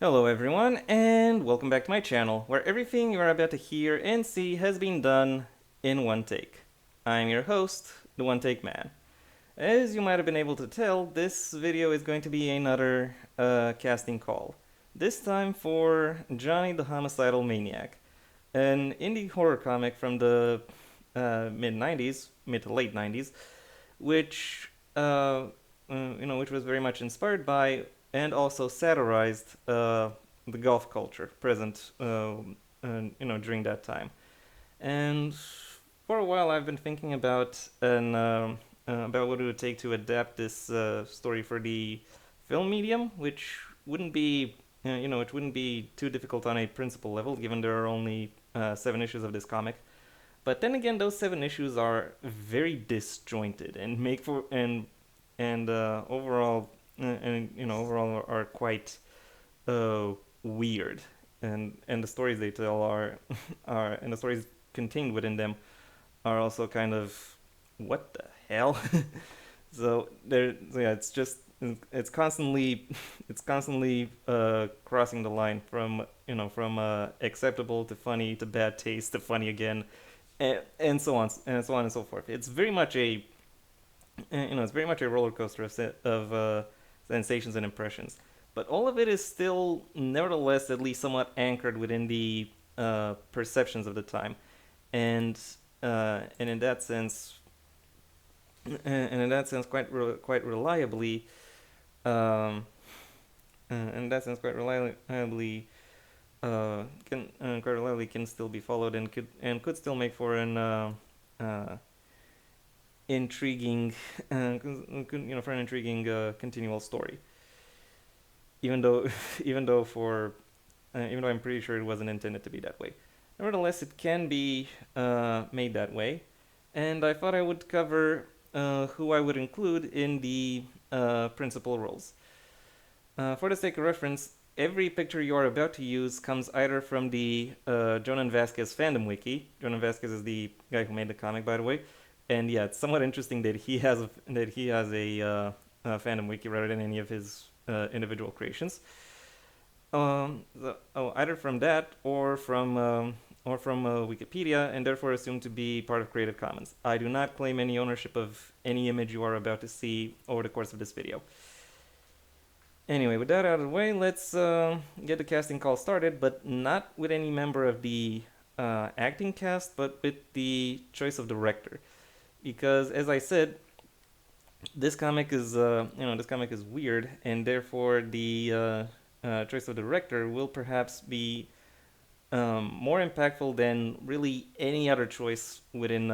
Hello everyone, and welcome back to my channel, where everything you are about to hear and see has been done in one take. I'm your host, the One Take Man. As you might have been able to tell, this video is going to be another casting call. This time for Johnny the Homicidal Maniac, an indie horror comic from the mid 90s, mid to late 90s, which which was very much inspired by and also satirized the golf culture present, during that time. And for a while, I've been thinking about what it would take to adapt this story for the film medium, which wouldn't be, which wouldn't be too difficult on a principle level, given there are only 7 issues of this comic. But then again, those 7 issues are very disjointed and make for and overall overall are quite weird, and the stories they tell are are and the stories contained within them are also kind of what the hell. So it's just it's constantly crossing the line from acceptable to funny to bad taste to funny again, and so on and so forth. It's very much a it's very much a roller coaster of sensations and impressions. But all of it is still, nevertheless, at least somewhat anchored within the perceptions of the time, and and in that sense, quite reliably, um, in that sense, quite reliably can still be followed and could still make for an uh, intriguing, for an intriguing continual story. Even though, even though for, even though I'm pretty sure it wasn't intended to be that way. Nevertheless, it can be made that way, and I thought I would cover who I would include in the principal roles. For the sake of reference, every picture you are about to use comes either from the Jonan Vasquez fandom wiki. Jonan Vasquez is the guy who made the comic, by the way, and yeah, it's somewhat interesting that he has a fandom wiki rather than any of his individual creations. Either from that or from Wikipedia, and therefore assumed to be part of Creative Commons. I do not claim any ownership of any image you are about to see over the course of this video. Anyway, with that out of the way, let's get the casting call started, but not with any member of the acting cast, but with the choice of director. Because, as I said, this comic is weird, and therefore the choice of director will perhaps be more impactful than really any other choice within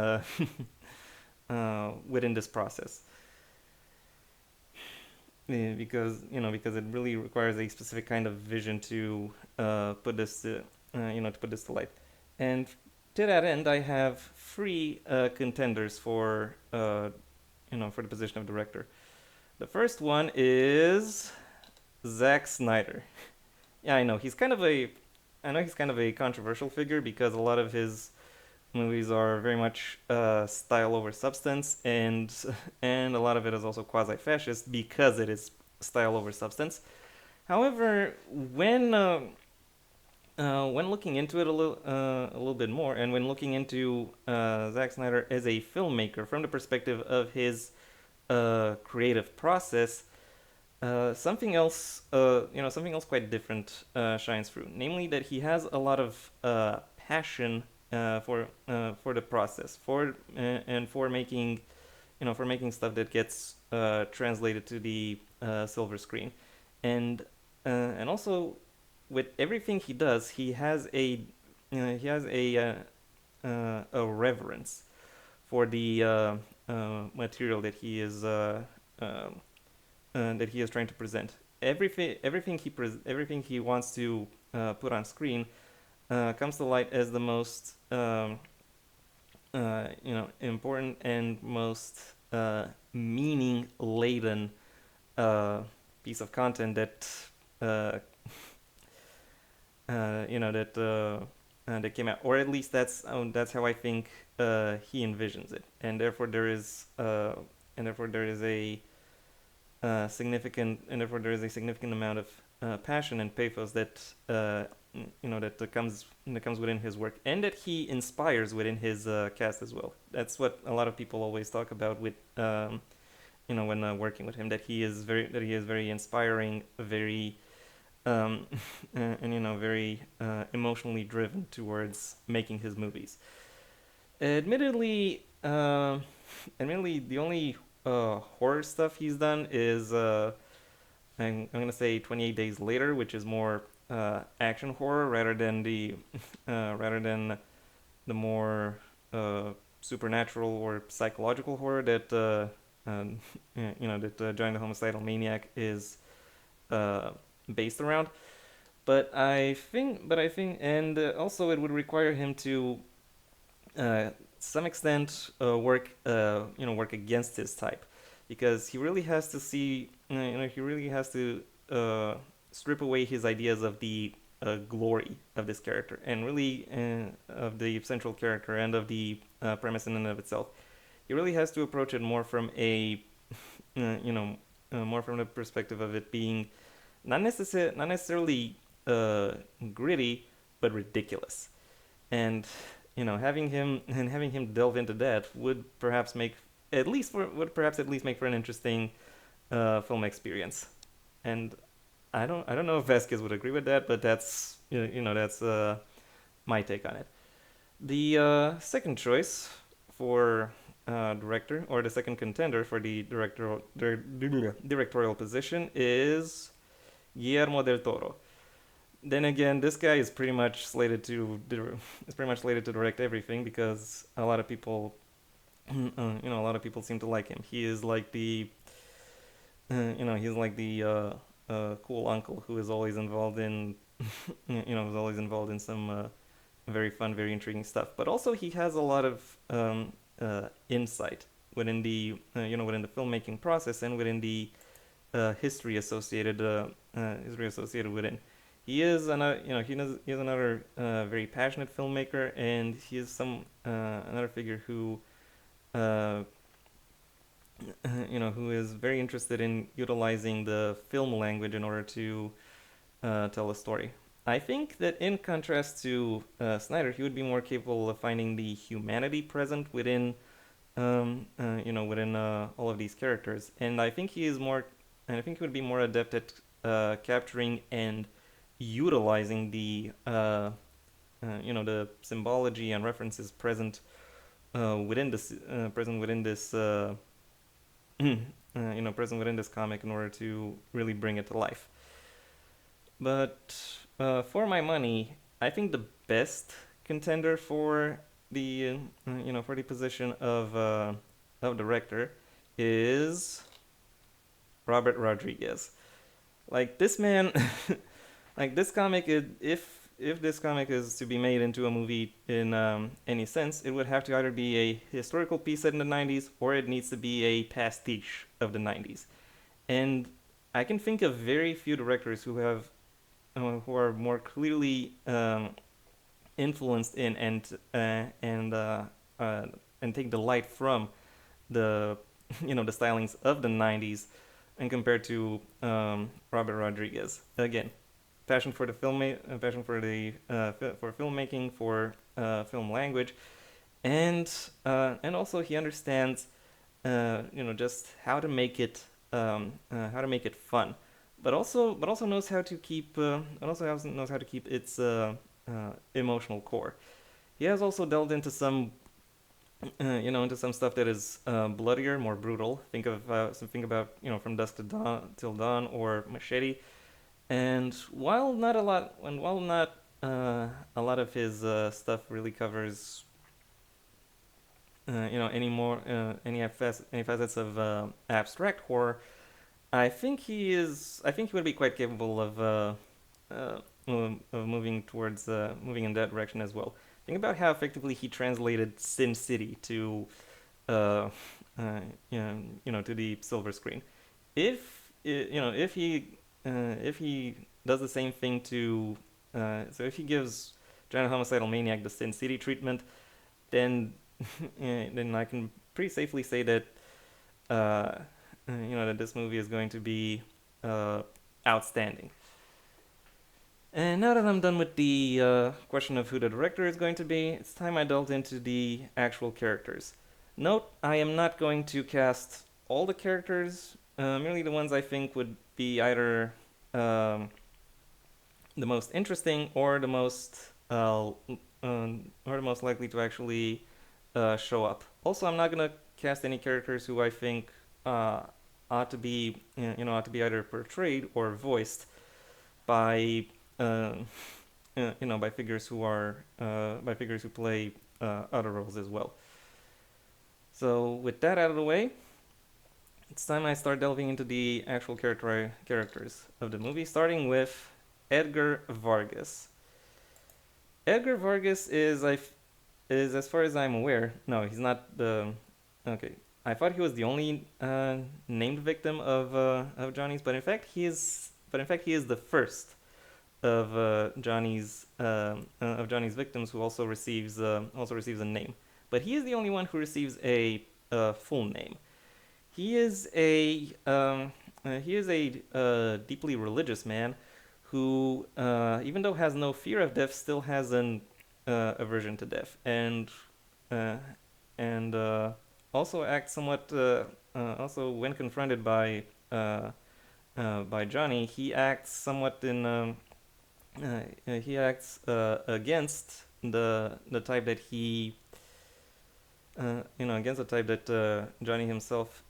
within this process. Because it really requires a specific kind of vision to put this to light. And to that end, I have three contenders for the position of director. The first one is Zack Snyder. Yeah, I know he's kind of a controversial figure because a lot of his movies are very much style over substance, and a lot of it is also quasi-fascist because it is style over substance. However, when looking into it a little bit more, and when looking into Zack Snyder as a filmmaker from the perspective of his creative process, something else quite different shines through. Namely, that he has a lot of passion for the process, and for making stuff that gets translated to the silver screen, and also with everything he does, he has a reverence for the material that he is trying to present. Everything he wants to put on screen comes to light as the most important and most meaning laden piece of content that uh, that came out, or at least that's how I think he envisions it, and therefore there is a significant, and therefore there is a significant amount of passion and pathos that that comes within his work, and that he inspires within his cast as well. That's what a lot of people always talk about with when working with him, that he is very inspiring, very and very emotionally driven towards making his movies. Admittedly, the only horror stuff he's done is I'm gonna say 28 Days Later, which is more action horror rather than the more supernatural or psychological horror that Giant the Homicidal Maniac is uh, based around. And also it would require him to uh, some extent work against his type, because he really has to he really has to strip away his ideas of the glory of this character, and really of the central character and of the premise in and of itself. He really has to approach it more from a more from the perspective of it being not necessarily uh, gritty, but ridiculous. And having him delve into that would perhaps at least make for an interesting film experience. And I don't know if Vasquez would agree with that, but that's my take on it. The second choice for director, or the second contender for the directorial position, is Guillermo del Toro. Then again, this guy is pretty much slated to direct everything, because a lot of people seem to like him. He is like he's like the cool uncle who is always involved in, is always involved in some very fun, very intriguing stuff. But also, he has a lot of insight within the filmmaking process, and within the history associated with it. He is another very passionate filmmaker, and he is another figure who uh, who is very interested in utilizing the film language in order to tell a story. I think that, in contrast to Snyder, he would be more capable of finding the humanity present within all of these characters, and I think he would be more adept at capturing and utilizing the symbology and references present within this present within this comic, in order to really bring it to life. But for my money, I think the best contender for the position of director is Robert Rodriguez. Like, this man, like, this comic, if this comic is to be made into a movie in any sense, it would have to either be a historical piece set in the 90s, or it needs to be a pastiche of the 90s. And I can think of very few directors who are more clearly influenced in and take delight from the the stylings of the 90s, and compared to Robert Rodriguez. Again, passion for the for filmmaking, for film language, and also he understands just how to make it fun, but also knows how to keep its emotional core. He has also delved into some into some stuff that is bloodier, more brutal. Think about From Dusk to Dawn Till Dawn, or Machete. And while not a lot of his stuff really covers any facets of abstract horror, I think he would be quite capable uh, moving in that direction as well. Think about how effectively he translated Sin City to uh, to the silver screen. If he does the same thing to if he gives Giant Homicidal Maniac the Sin City treatment, then then I can pretty safely say that uh, that this movie is going to be uh, outstanding. And now that I'm done with the question of who the director is going to be, it's time I delved into the actual characters. Note, I am not going to cast all the characters, merely the ones I think would be either um, the most interesting or the most likely to actually show up. Also, I'm not gonna cast any characters who I think uh, ought to be either portrayed or voiced by uh, by figures who are by figures who play other roles as well. So with that out of the way, it's time I start delving into the actual characters of the movie, starting with Edgar Vargas. Edgar Vargas is, as far as I'm aware, no, he's not the. Okay, I thought he was the only named victim of Johnny's, but in fact he is the first of Johnny's victims who also receives a name. But he is the only one who receives a full name. He is a deeply religious man who, even though has no fear of death, still has an aversion to death, uh, and also acts somewhat. Also, when confronted by Johnny, he acts somewhat in. He acts against the type that he. Against the type that Johnny himself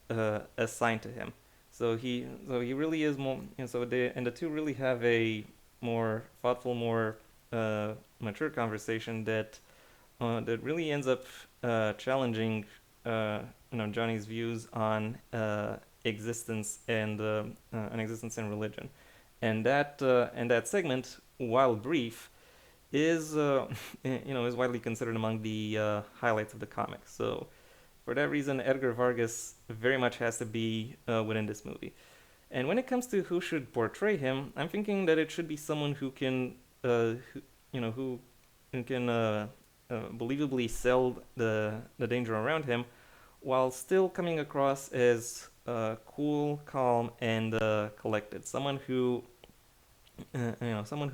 assigned to him. So he really is more. The two really have a more thoughtful, more mature conversation that really ends up challenging Johnny's views on existence and religion, and that segment, while brief, is is widely considered among the highlights of the comic. So for that reason, Edgar Vargas very much has to be within this movie. And when it comes to who should portray him, I'm thinking that it should be someone who can who can believably sell the danger around him, while still coming across as cool, calm, and collected. Someone who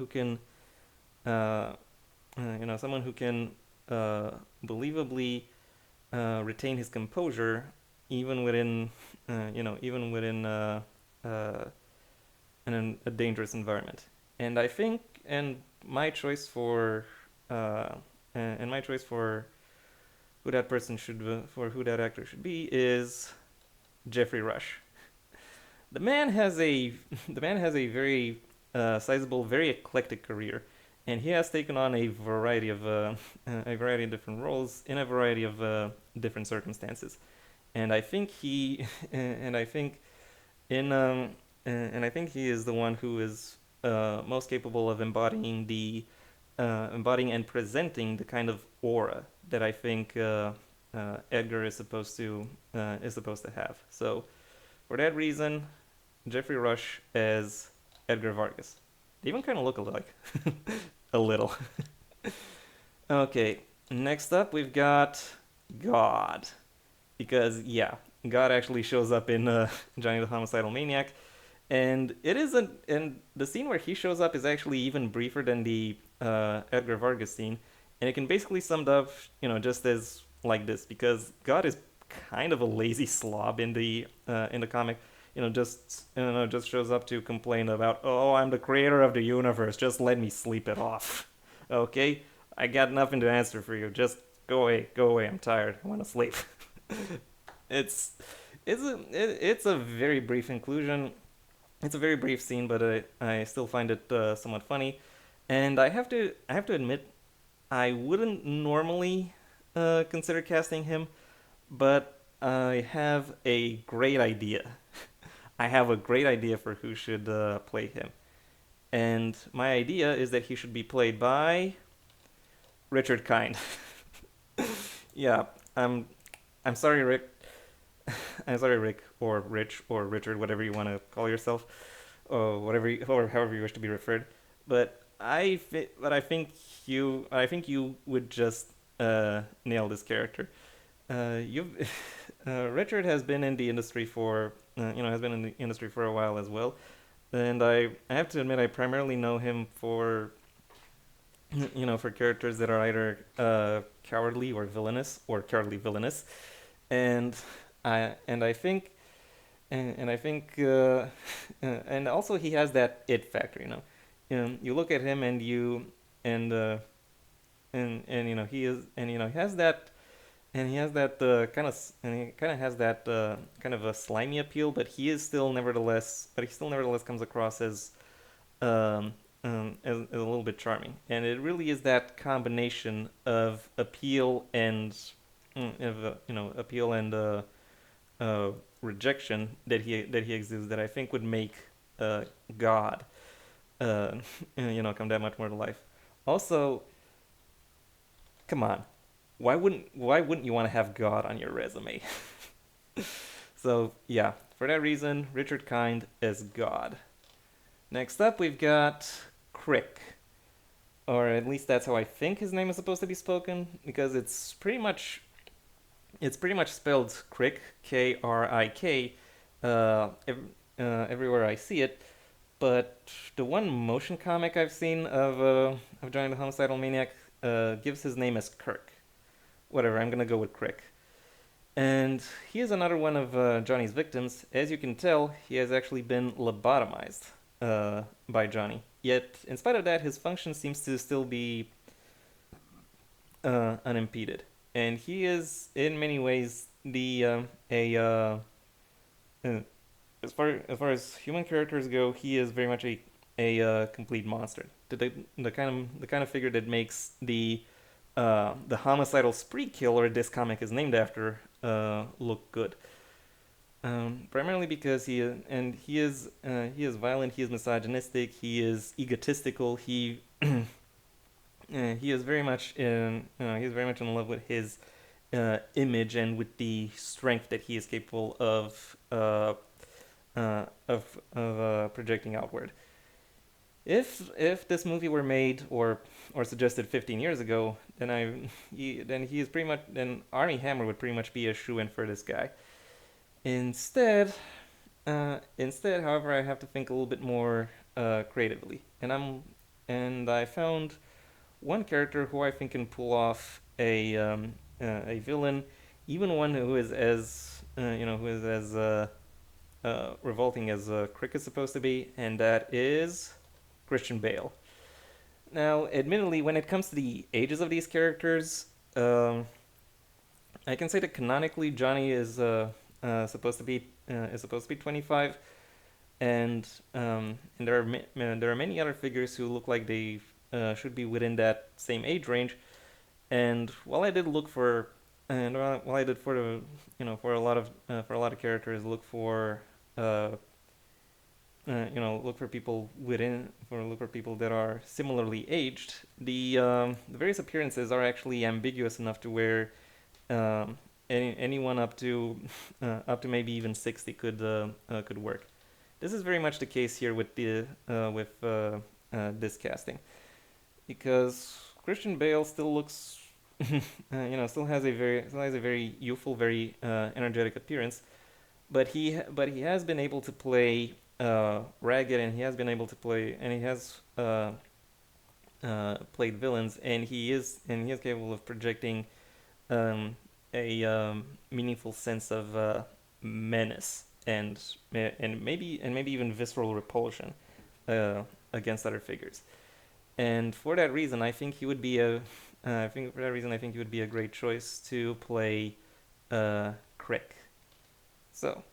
can uh, someone who can believably retain his composure even within even within a dangerous environment. And I think and my choice for and my choice for who that actor should be is Jeffrey Rush. The man has a the man has a very sizable, very eclectic career, and he has taken on a variety of different roles in a variety of different circumstances. And I think he and I think in and I think he is the one who is most capable of embodying and presenting the kind of aura that I think Edgar is supposed to have. So for that reason, Jeffrey Rush as Edgar Vargas. They even kind of look alike, a little. Okay, next up we've got God, because yeah, God actually shows up in Johnny the Homicidal Maniac, and the scene where he shows up is actually even briefer than the Edgar Vargas scene, and it can basically summed up, just as like this, because God is kind of a lazy slob in the comic. Just shows up to complain about, oh, I'm the creator of the universe, just let me sleep it off. Okay, I got nothing to answer for you. Just go away. I'm tired. I want to sleep. it's it's a very brief inclusion. It's a very brief scene, but I still find it somewhat funny. And I have to admit, I wouldn't normally consider casting him, but I have a great idea. I have a great idea for who should play him, and my idea is that he should be played by Richard Kind. Yeah, I'm sorry, Rick. I'm sorry, Rick, or Rich, or Richard, whatever you want to call yourself, or or however you wish to be referred. But I think you would just nail this character. You've Richard has been in the industry for has been in the industry for a while as well. And I have to admit, I primarily know him for for characters that are either cowardly or villainous, or cowardly villainous. And I think and I think and also he has that it factor. You look at him and and uh, and he is and he has that and he has that and he kind of has that kind of a slimy appeal, but he still nevertheless comes across um, as a little bit charming. And it really is that combination of appeal and appeal and uh, rejection that he exudes that I think would make God uh, come that much more to life. Also, come on, why wouldn't you want to have God on your resume? So yeah, for that reason, Richard Kind as God. Next up, we've got Krik, or at least that's how I think his name is supposed to be spoken, because it's pretty much spelled Krik, Krik, everywhere I see it. But the one motion comic I've seen of Johnny the Homicidal Maniac gives his name as Kirk. Whatever, I'm gonna go with Krik. And he is another one of Johnny's victims. As you can tell, he has actually been lobotomized by Johnny. Yet, in spite of that, his function seems to still be unimpeded. And he is, in many ways, the a uh, as far as human characters go, he is very much a complete monster. The kind of figure that makes the homicidal spree killer this comic is named after look good. Primarily because he is violent, he is misogynistic, he is egotistical, he is very much in love with his image and with the strength that he is capable of projecting outward. If this movie were made or suggested 15 years ago, then he is pretty much then Armie Hammer would pretty much be a shoe in for this guy. Instead, however, I have to think a little bit more creatively, and I found one character who I think can pull off a villain, even one who is as who is as revolting as Krik is supposed to be, and that is Christian Bale. Now, admittedly, when it comes to the ages of these characters, I can say that canonically Johnny is supposed to be 25, and there are many other figures who look like they should be within that same age range. And while I did look for, and while I did for the, for a lot of characters, uh, look for people look for people that are similarly aged. The various appearances are actually ambiguous enough to where anyone up to maybe even 60 could work. This is very much the case here with this casting, because Christian Bale still looks, still has a very youthful, very energetic appearance, but he has been able to play ragged, and he has been able to play, and he has played villains, and he is capable of projecting um, a meaningful sense of menace and maybe even visceral repulsion against other figures. And for that reason, I think he would be I think he would be a great choice to play Krik. So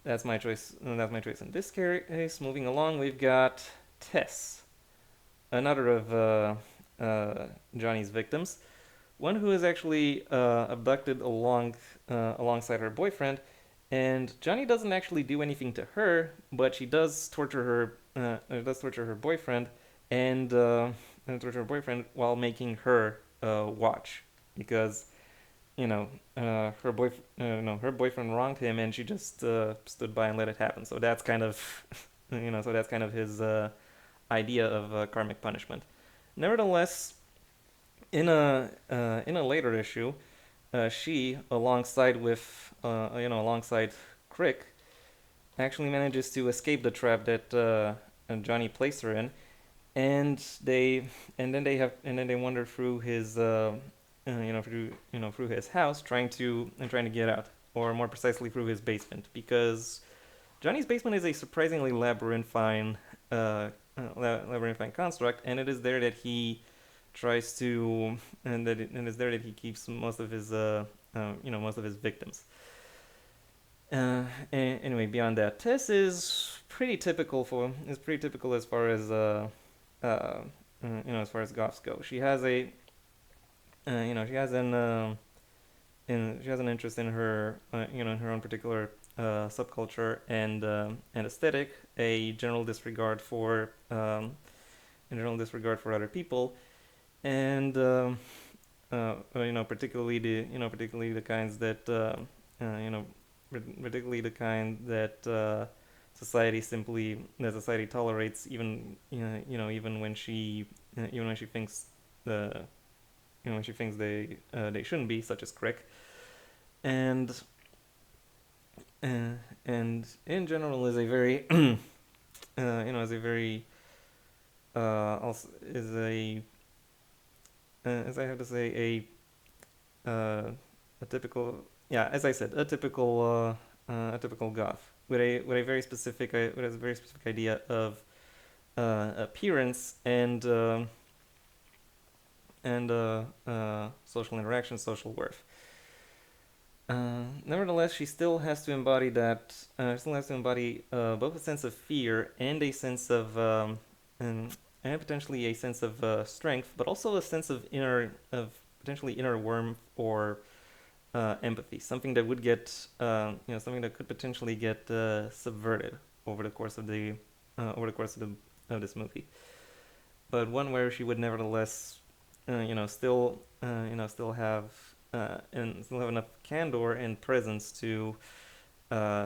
that's my choice. That's my choice in this case. Moving along, we've got Tess, another of Johnny's victims, one who is actually abducted alongside her boyfriend, and Johnny doesn't actually do anything to her, but she does torture her. Does torture her boyfriend, and torture her boyfriend while making her watch, because her boyfriend wronged him, and she just stood by and let it happen. So that's kind of his idea of karmic punishment. Nevertheless, in a later issue, she alongside Krik, actually manages to escape the trap that Johnny placed her in, and and then they wander through his through his house trying to get out, or more precisely through his basement, because Johnny's basement is a surprisingly labyrinthine construct, and it is there that he tries to and it's there that he keeps most of his victims. Anyway, beyond that, Tess is pretty typical as far as uh, as far as goths go. She has a she has she has an interest in her in her own particular subculture and aesthetic, a general disregard for other people, and particularly the kinds that you know particularly the kind that society tolerates, even when she thinks the when she thinks they shouldn't be, such as Krik. And uh, and in general is a very is a very also is a as I have to say a typical, yeah, as I said, a typical goth with a very specific with a very specific idea of appearance and social interaction, social worth. Nevertheless, she still has to embody both a sense of fear and a sense of and potentially a sense of strength, but also a sense of potentially inner warmth or empathy, something that would get something that could potentially get subverted over the course of the of this movie, but one where she would nevertheless still have enough candor and presence to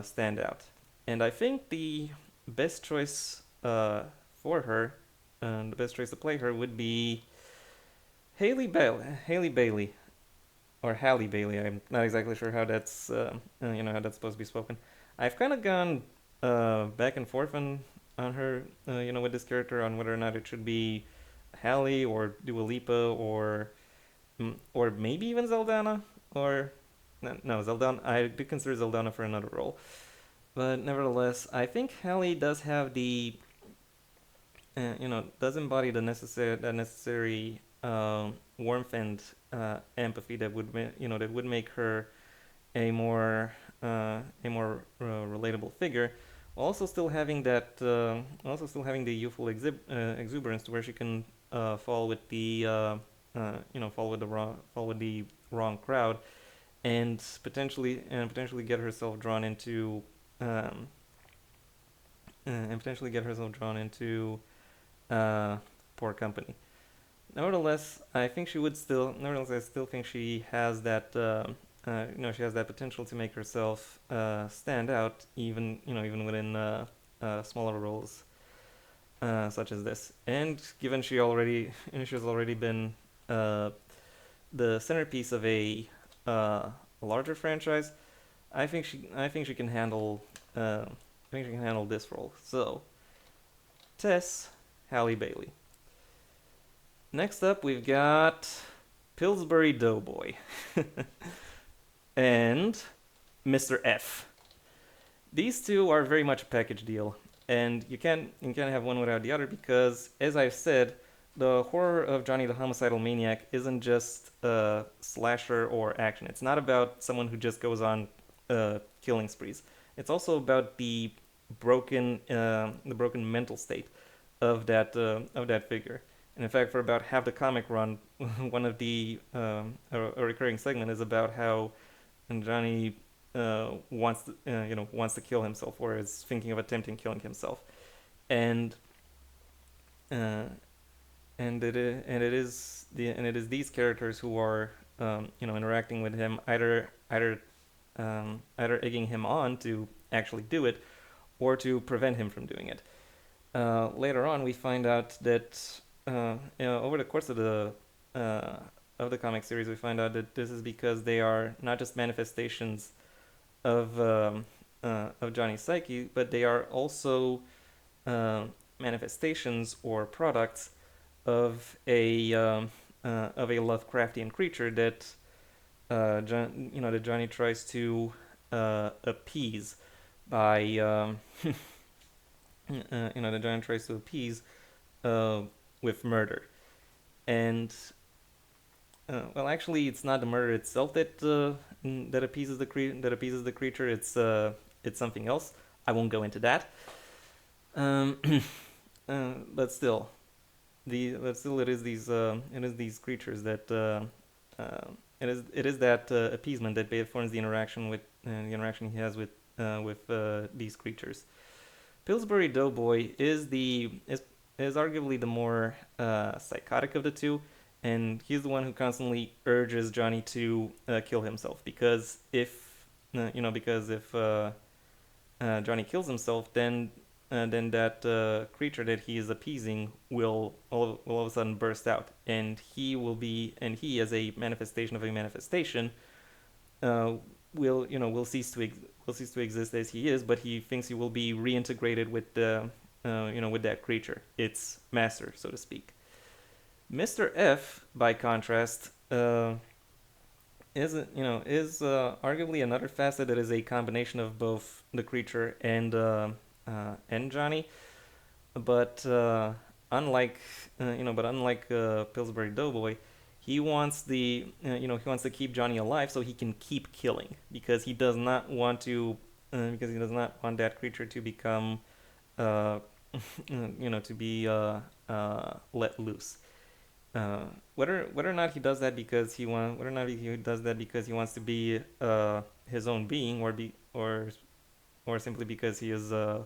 stand out. And I think the best choice for her, the best choice to play her would be Haley Bailey, or Halle Bailey. I'm not exactly sure how that's how that's supposed to be spoken. I've kind of gone back and forth on her with this character, on whether or not it should be Halle or Dua Lipa or maybe even Zeldana, or no, Zeldana. I do consider Zeldana for another role, but nevertheless, I think Halle does have the does embody the necessary warmth and empathy that that would make her a more relatable figure, while also still having the youthful exuberance to where she can fall with the fall with the wrong crowd, and potentially get herself drawn into uh, poor company. Nevertheless, I still think she has that. She has that potential to make herself stand out, even within smaller roles such as this. And given she has already been the centerpiece of a larger franchise, I think she can handle this role. So, Tess, Halle Bailey. Next up, we've got Pillsbury Doughboy and Mr. F. These two are very much a package deal, and you can't have one without the other, because, as I've said, the horror of Johnny the Homicidal Maniac isn't just slasher or action. It's not about someone who just goes on killing sprees. It's also about the broken mental state of that figure. And in fact, for about half the comic run, one of the a recurring segment is about how Johnny wants to kill himself, or is thinking of attempting killing himself, and uh, and it is these characters who are interacting with him, either egging him on to actually do it, or to prevent him from doing it. Later on, we find out that over the course of the comic series, we find out that this is because they are not just manifestations of of Johnny's psyche, but they are also uh, manifestations or products of a Lovecraftian creature that that Johnny tries to appease by that Johnny tries to appease uh, with murder. And well, actually, it's not the murder itself that appeases the creature. It's something else. I won't go into that. Um, but still, it is these creatures that it is that appeasement that forms the interaction he has with these creatures. Pillsbury Doughboy is arguably the more psychotic of the two, and he's the one who constantly urges Johnny to kill himself because if Johnny kills himself, then that creature that he is appeasing will all of a sudden burst out, and he as a manifestation of a manifestation uh, will cease to exist as he is, but he thinks he will be reintegrated with the with that creature, its master, so to speak. Mr. F, by contrast, is arguably another facet that is a combination of both the creature and Johnny, but unlike Pillsbury Doughboy, he wants to keep Johnny alive so he can keep killing because he does not want that creature to become uh, to be let loose. Whether or not he does that because he wants to be his own being, or simply because he is uh,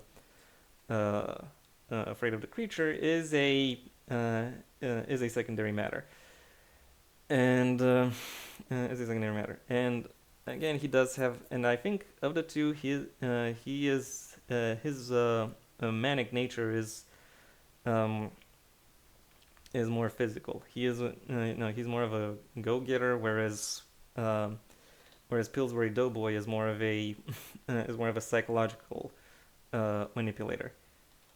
afraid of the creature is a secondary matter, and is a secondary matter. And again, he does have, and I think of the two, he is his manic nature um, is more physical. He is he's more of a go-getter, whereas Pillsbury Doughboy is more of a is more of a psychological manipulator.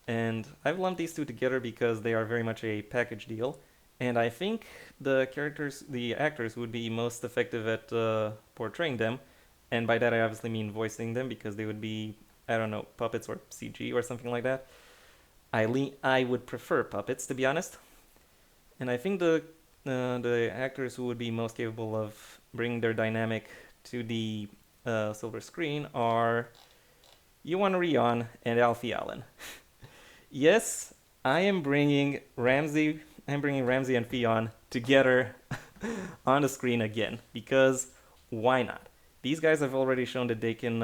And I've lumped these two together because they are very much a package deal. And I think the actors, who would be most effective at portraying them, and by that I obviously mean voicing them because they would be, I don't know, puppets or CG or something like that. I would prefer puppets, to be honest. And I think the actors who would be most capable of bringing their dynamic to the silver screen are Yuan Rion and Alfie Allen. Yes, I am bringing Ramsey. I'm bringing Ramsey and Fionn together on the screen again because why not? These guys have already shown that they can,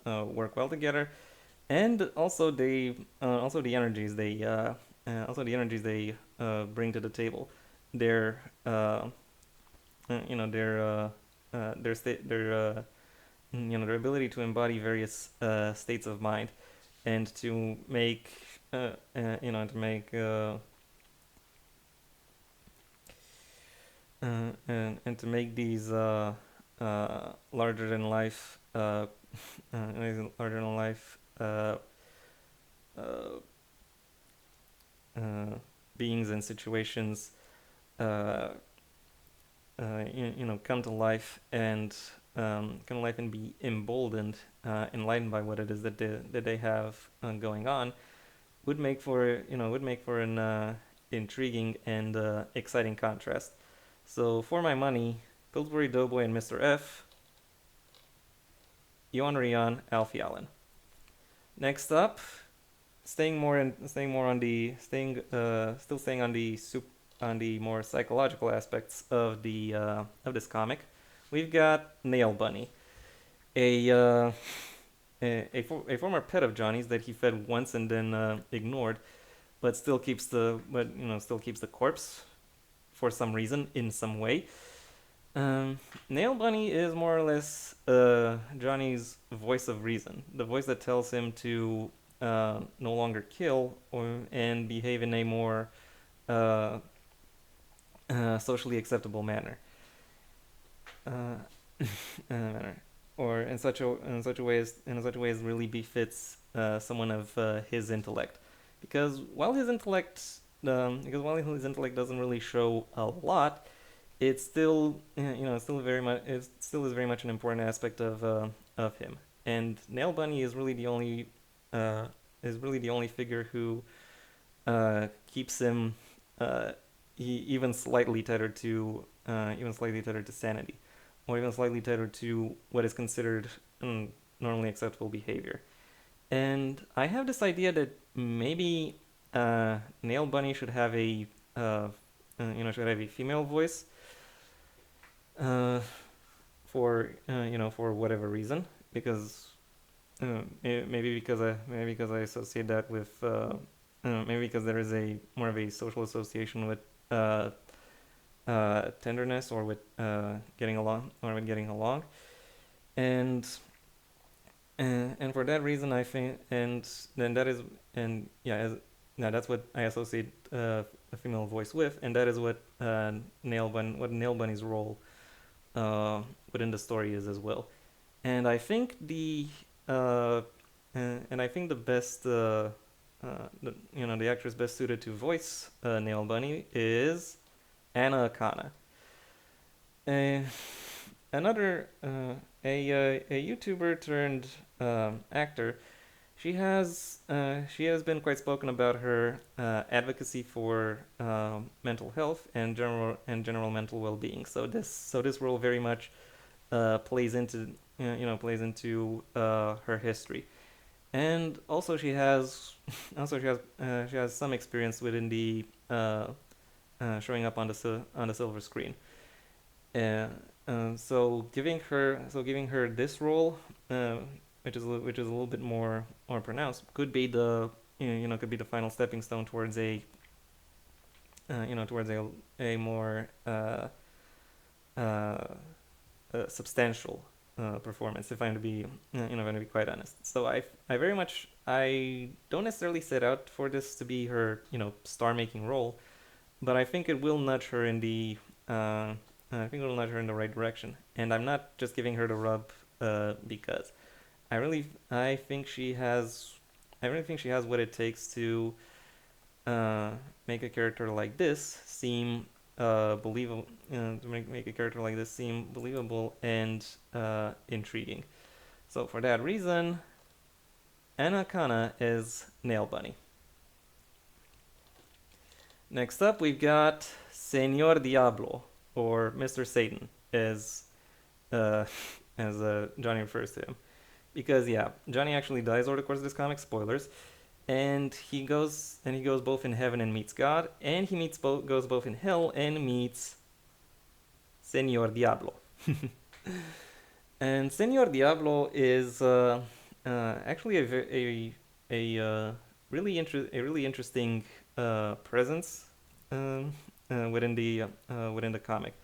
work well together, and also the energies they bring to the table. Their, you know, their ability to embody various states of mind and to make to make and to make these larger than life larger than life uh, beings and situations uh, come to life and be emboldened, enlightened by what it is that they have going on, would make for an intriguing and exciting contrast. So for my money, Pillsbury Doughboy and Mr. F, Yuan Rion, Alfie Allen. Next up, still staying on the more psychological aspects of this comic, we've got Nailbunny, a a former pet of Johnny's that he fed once and then ignored, but still keeps the corpse for some reason in some way. Nailbunny is more or less Johnny's voice of reason, the voice that tells him to no longer kill and behave in a more uh, socially acceptable manner. Uh, manner. or in such a way as really befits someone of his intellect, because while his intellect doesn't really show a lot, it's still it's still very much it still is very much an important aspect of him. And Nailbunny uh, is really the only figure who keeps him uh, even slightly tethered to sanity, or even slightly tethered to what is considered normally acceptable behavior. And I have this idea that maybe Nail Bunny uh, should have a female voice uh, for whatever reason, because maybe because I associate that with maybe because there is a more of a social association with uh, tenderness, or with getting along, and and for that reason I think, and then that is and yeah as now that's what I associate a female voice with, and that is what Nail Bunny's role uh, within the story is as well. And I think the best the actress best suited to voice Nail Bunny is Anna Akana. Uh, another a YouTuber turned actor. She has been quite spoken about her advocacy for mental health and general mental well-being. So this role very much plays into her history. And also she has some experience within the showing up on the silver screen. Uh, giving her this role, which is a little bit more pronounced, could be could be the final stepping stone towards a more uh, substantial performance. If I'm to be if I'm to be quite honest, so I don't necessarily set out for this to be her star making role, but I think it will nudge her in the I think it'll nudge her in the right direction. And I'm not just giving her the rub because I think she has what it takes to uh, make a character like this seem believable. To make a character like this seem believable and intriguing. So for that reason, Anakana is Nail Bunny. Next up, we've got Senor Diablo, or Mr. Satan, uh, as Johnny refers to him. Because yeah, Johnny actually dies over the course of this comic. Spoilers. And he goes both in heaven and meets God, and goes both in hell and meets Senor Diablo. And Senor Diablo is actually a really interesting presence within the comic,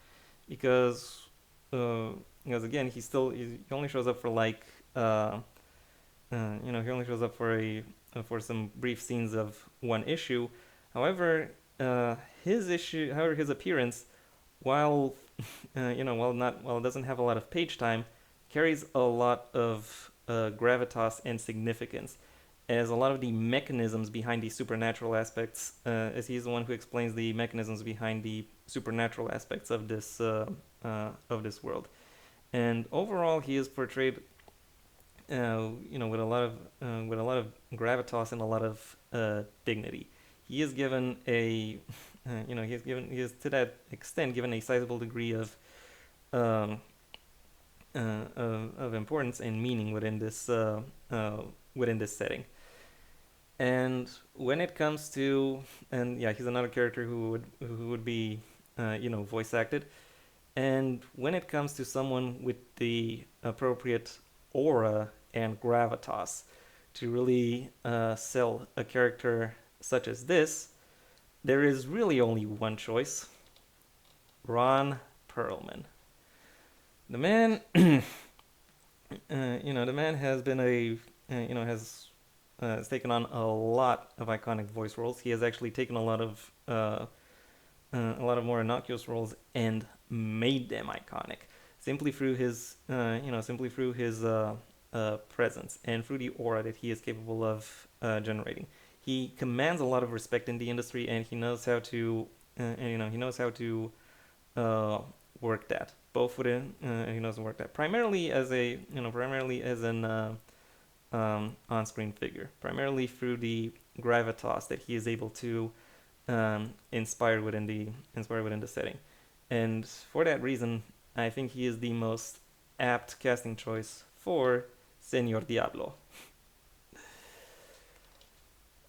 because uh, again he only shows up for like he only shows up for some brief scenes of one issue. However, his appearance, while while it doesn't have a lot of page time, carries a lot of gravitas and significance, as a lot of the mechanisms behind the supernatural aspects, as he's the one who explains the mechanisms behind the supernatural aspects of this world. And overall, he is portrayed, with a lot of gravitas and a lot of dignity. He is given he is to that extent given a sizable degree um, of importance and meaning within this setting. And when it comes to, and yeah, he's another character who would be voice acted. And when it comes to someone with the appropriate aura and gravitas to really sell a character such as this, there is really only one choice: Ron Perlman. The man, the man has been has taken on a lot of iconic voice roles. He has actually taken a lot of more innocuous roles and made them iconic. simply through his simply through his presence and through the aura that he is capable of generating. He commands a lot of respect in the industry, and he knows how to he knows how to uh, work that. Both within he knows to work that primarily as a primarily as an on-screen figure, primarily through the gravitas that he is able to inspire within the setting. And for that reason, I think he is the most apt casting choice for Senor Diablo.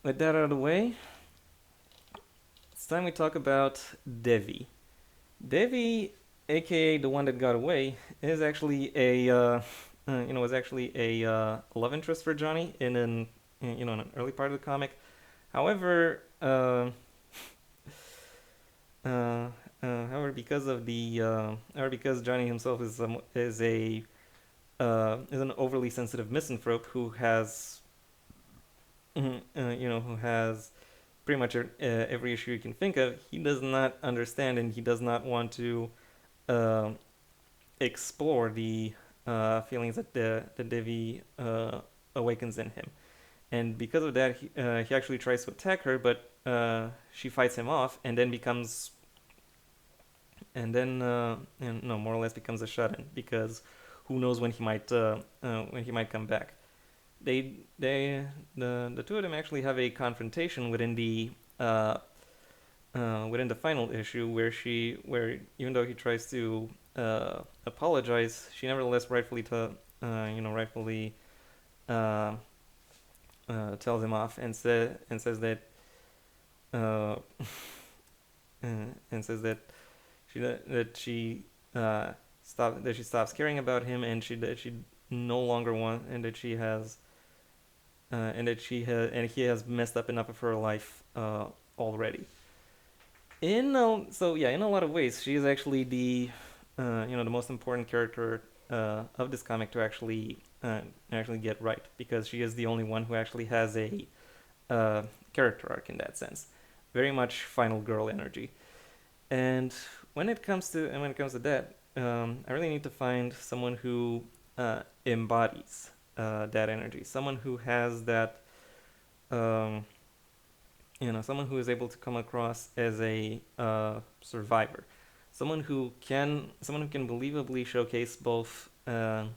With that out of the way, it's time we talk about Devi. Devi, aka the one that got away, is actually a was actually a love interest for Johnny in an early part of the comic. However, because of the or because Johnny himself is an overly sensitive misanthrope who has who has pretty much every issue you can think of. He does not understand, and he does not want to uh, explore the feelings that the Devi awakens in him. And because of that, he actually tries to attack her, but she fights him off, and then becomes, and no, more or less becomes a shut-in, because who knows when he might come back. The two of them actually have a confrontation within the final issue, where even though he tries to apologize, she nevertheless rightfully uh, tells him off, and says that uh, and says that she stops caring about him, and that she no longer wants, and that she has and he has messed up enough of her life already. In a lot of ways, she is actually the most important character of this comic to actually get right, because she is the only one who actually has a uh, character arc in that sense. Very much final girl energy. And when it comes to that, I really need to find someone who embodies that energy, someone who has that, um, someone who is able to come across as a survivor, someone who can believably showcase both a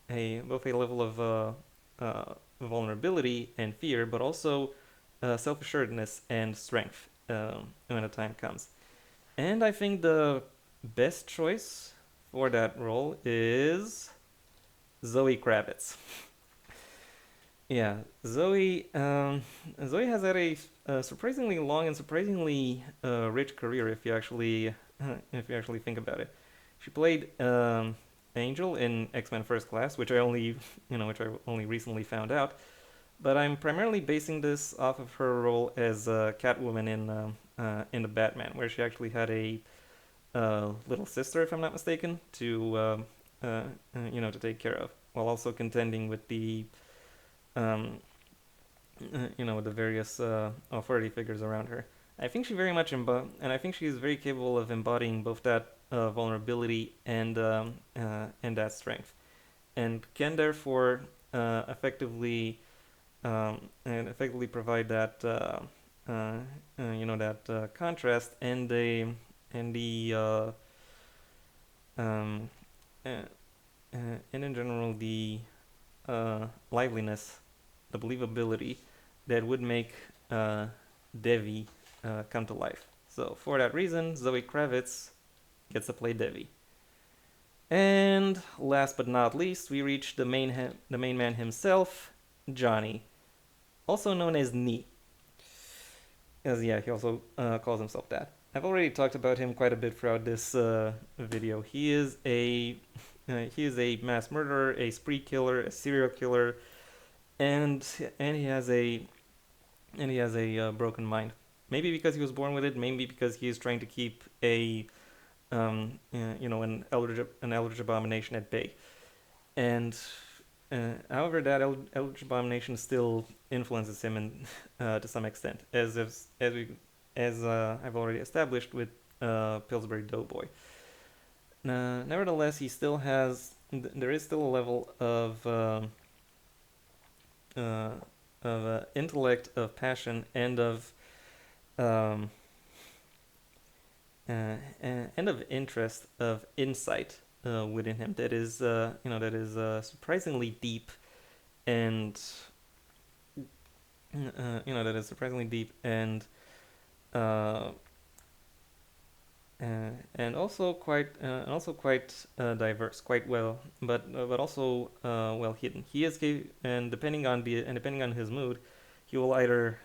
level of vulnerability and fear, but also self-assuredness and strength when the time comes. And I think the best choice for that role is Zoe Kravitz. Yeah, Zoe has had a surprisingly long and surprisingly rich career if you actually think about it. She played Angel in X-Men First Class, which I only recently found out. But I'm primarily basing this off of her role as Catwoman in the Batman, where she actually had a little sister, if I'm not mistaken, to take care of, while also contending with the um, with the various authority figures around her. I think she very much and I think she is very capable of embodying both that vulnerability and that strength, and can therefore effectively provide that that contrast and the um, uh, and in general the liveliness, the believability that would make Devi come to life. So for that reason, Zoe Kravitz gets to play Devi. And last but not least, we reach the main man himself, Johnny, also known as Nee. As yeah, he also calls himself that. I've already talked about him quite a bit throughout this video. He is a mass murderer, a spree killer, a serial killer, and he has a broken mind. Maybe because he was born with it. Maybe because he is trying to keep an eldritch abomination at bay. And however, that eldritch abomination still influences him to some extent, as I've already established with Pillsbury Doughboy. nevertheless, he still has. There is still a level uh, intellect, of passion, um, and of interest, of insight within him that is, surprisingly deep and that is surprisingly deep uh, and also quite diverse, quite well, but also well hidden. He is and depending on his mood, he will either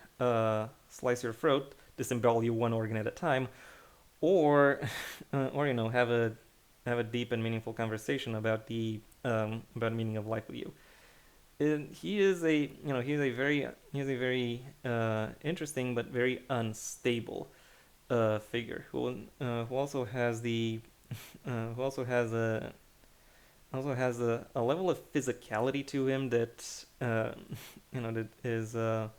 slice your throat, disembowel you one organ at a time, or or have a deep and meaningful conversation about the meaning of life with you. And he is a very interesting but very unstable figure who also has the who also has a level of physicality to him that that is uh,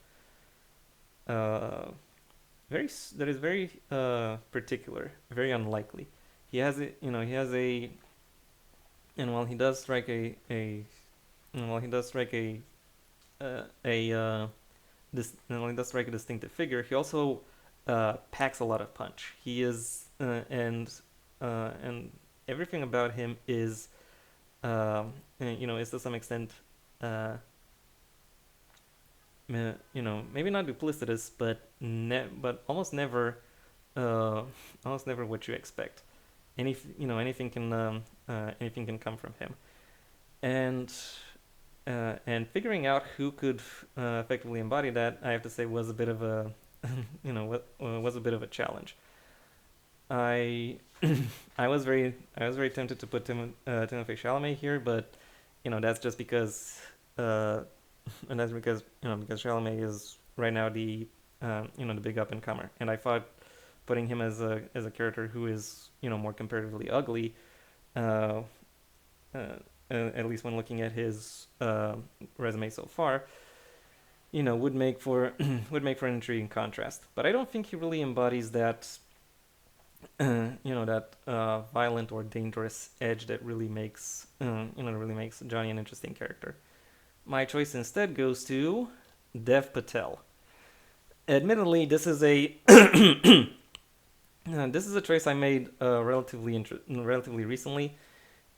that is very particular, very unlikely. He has a and while he does strike a and while he does strike a this and while he does strike a distinctive figure, he also packs a lot of punch. He is and everything about him is is to some extent uh, maybe not duplicitous, but but uh, almost never what you expect. Anything can come from him, and figuring out who could effectively embody that, I have to say, was a bit of a was a bit of a challenge. I I was very tempted to put Timothée Chalamet here, but that's just because uh, and that's because because Chalamet is right now the big up and comer, and I thought putting him as a character who is more comparatively ugly, uh, at least when looking at his resume so far, would make for would make for an intriguing contrast. But I don't think he really embodies that that violent or dangerous edge that really makes really makes Johnny an interesting character. My choice instead goes to Dev Patel. Admittedly, this is a this is a choice I made relatively recently,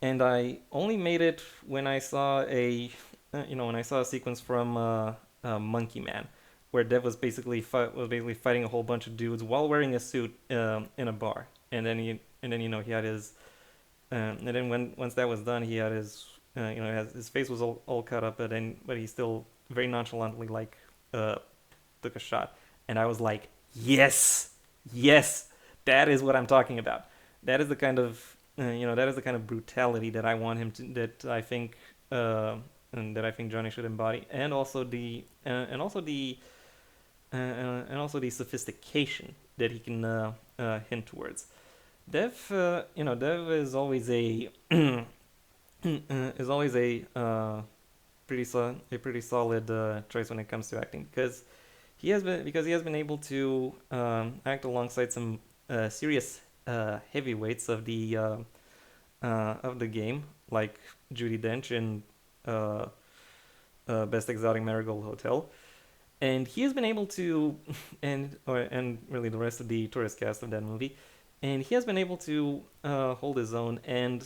and I only made it when I saw when I saw a sequence from Monkey Man, where Dev was was basically fighting a whole bunch of dudes while wearing a suit in a bar, and then he had his and then once that was done, he had his his face was all cut up, but he still very nonchalantly uh, took a shot, and I was like, yes, yes, that is what I'm talking about. That is the kind of that is the kind of brutality that I want him to that I think and that I think Johnny should embody, and also the sophistication that he can hint towards. Dev is always a is always a pretty solid choice when it comes to acting, because he has been able to act alongside some serious heavyweights of the game, like Judi Dench in uh, Best Exotic Marigold Hotel, and he has been able to and really the rest of the tourist cast of that movie, and he has been able to hold his own and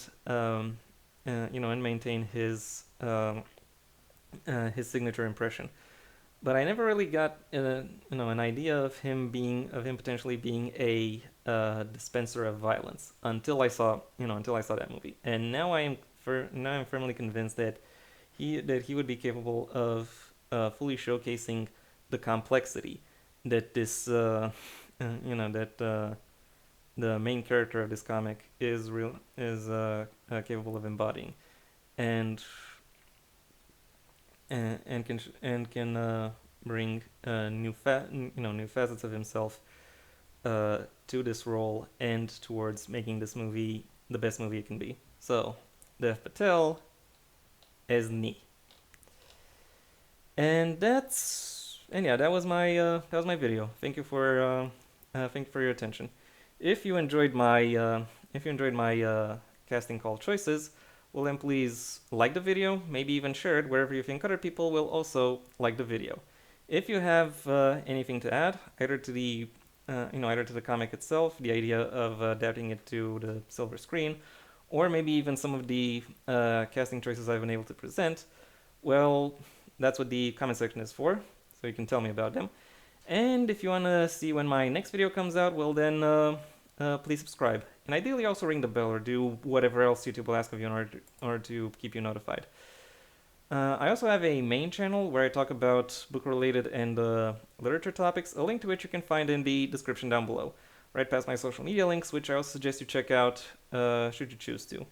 maintain his signature impression. But I never really got an idea of him potentially being a dispenser of violence until I saw that movie, and now I'm firmly convinced that he would be capable of fully showcasing the complexity that this that the main character of this comic is capable of embodying, and and can bring new facets of himself to this role and towards making this movie the best movie it can be. So, Dev Patel as Nee. And yeah, that was my video. Thank you for your attention. If you enjoyed my casting call choices, well then please like the video, maybe even share it wherever you think other people will also like the video. If you have anything to add, either to the either to the comic itself, the idea of adapting it to the silver screen, or maybe even some of the casting choices I've been able to present, well, that's what the comment section is for, so you can tell me about them. And if you want to see when my next video comes out, well then, please subscribe. And ideally also ring the bell or do whatever else YouTube will ask of you in order to keep you notified. I also have a main channel where I talk about book-related and literature topics, a link to which you can find in the description down below, right past my social media links, which I also suggest you check out should you choose to.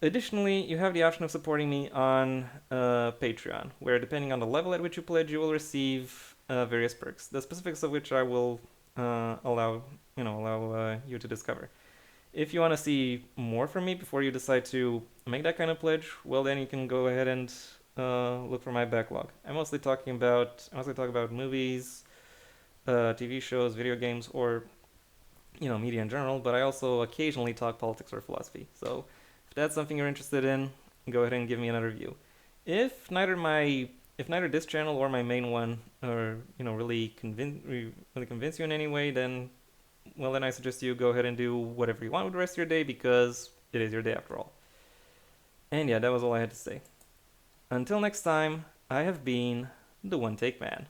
Additionally, you have the option of supporting me on Patreon, where depending on the level at which you pledge, you will receive various perks, the specifics of which I will allow you to discover. If you want to see more from me before you decide to make that kind of pledge, well then you can go ahead and look for my backlog. I mostly talk about movies, TV shows, video games, or media in general. But I also occasionally talk politics or philosophy. So if that's something you're interested in, go ahead and give me another view. If neither this channel or my main one are really convince you in any way, then I suggest you go ahead and do whatever you want with the rest of your day, because it is your day after all. And yeah, that was all I had to say. Until next time, I have been the One Take Man.